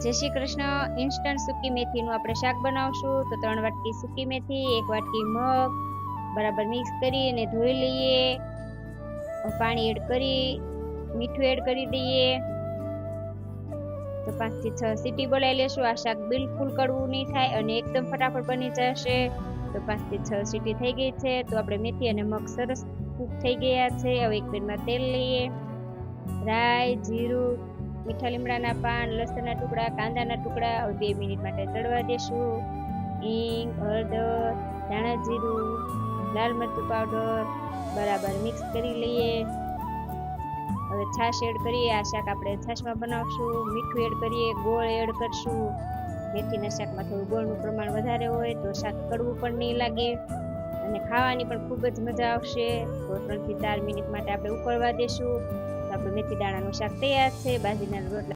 જય શ્રી કૃષ્ણ. ઇન્સ્ટન્ટ સૂકી મેથીનું આપણે શાક બનાવશું. તો 3 વાટકી સૂકી મેથી, 1 વાટકી મગ બરાબર મિક્સ કરી અને ધોઈ લઈએ. પાણી એડ કરી મીઠું એડ કરી દઈએ. તો 5 થી 6 સીટી બોલાવી લેશું. આ શાક બિલકુલ કડવું નહીં થાય અને એકદમ ફટાફટ બની જશે. તો 5 થી 6 સીટી થઈ ગઈ છે. તો આપણે મેથી અને મગ સરસ કૂક થઈ ગયા છે. હવે એક પેનમાં તેલ લઈએ. રાઈ, જીરું, મીઠા લીમડાના પાન, લસણના ટુકડા, કાંદાના ટુકડા 2 મિનિટ માટે તળવા દેશું. હિંગ, હળદર, ધાણા જીરું, લાલ મરચું પાવડર બરાબર મિક્સ કરી લઈએ. હવે છાશ એડ કરીએ. આ શાક આપણે છાશમાં બનાવશું. મીઠું એડ કરીએ. ગોળ એડ કરશું. મેથીના શાકમાં થોડું ગોળનું પ્રમાણ વધારે હોય તો શાક કડવું પણ નહીં લાગે અને ખાવાની પણ ખૂબ જ મજા આવશે. તો 3 થી 4 મિનિટ માટે આપણે ઉકળવા દેશું. તો આપણું મેથી દાણાનું શાક તૈયાર છે. બાજરીના રોટલા